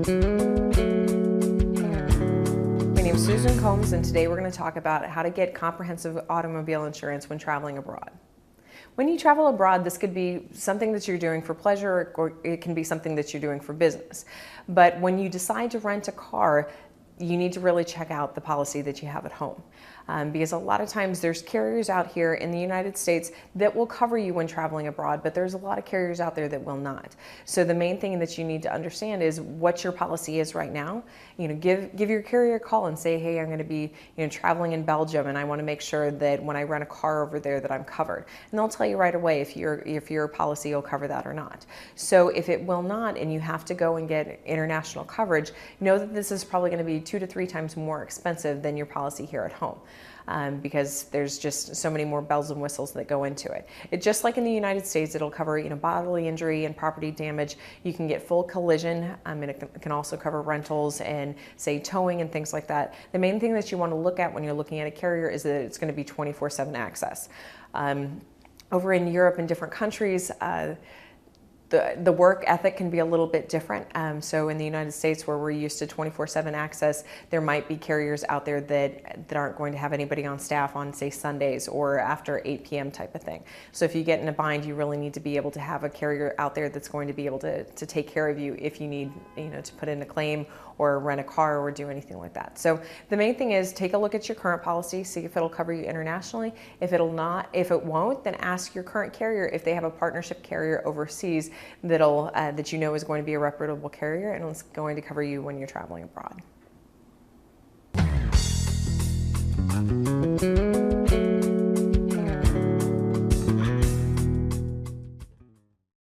My name is Susan Combs, and today we're going to talk about how to get comprehensive automobile insurance when traveling abroad. When you travel abroad, this could be something that you're doing for pleasure, or it can be something that you're doing for business. But when you decide to rent a car, you need to really check out the policy that you have at home. Because a lot of times there's carriers out here in the United States that will cover you when traveling abroad, but there's a lot of carriers out there that will not. So the main thing that you need to understand is what your policy is right now. Give your carrier a call and say, hey, I'm going to be traveling in Belgium, and I want to make sure that when I rent a car over there that I'm covered. And they'll tell you right away if your policy will cover that or not. So if it will not, and you have to go and get international coverage, know that this is probably going to be 2 to 3 times more expensive than your policy here at home. Because there's just so many more bells and whistles that go into it. Just like in the United States, it'll cover bodily injury and property damage. You can get full collision, and it can also cover rentals and say towing and things like that. The main thing that you want to look at when you're looking at a carrier is that it's going to be 24/7 access. Over in Europe and different countries, the work ethic can be a little bit different. So in the United States, where we're used to 24/7 access, there might be carriers out there that aren't going to have anybody on staff on, say, Sundays or after 8 p.m. type of thing. So if you get in a bind, you really need to be able to have a carrier out there that's going to be able to take care of you if you need to put in a claim or rent a car or do anything like that. So the main thing is take a look at your current policy, see if it'll cover you internationally. If it won't, then ask your current carrier if they have a partnership carrier overseas that is going to be a reputable carrier and it's going to cover you when you're traveling abroad.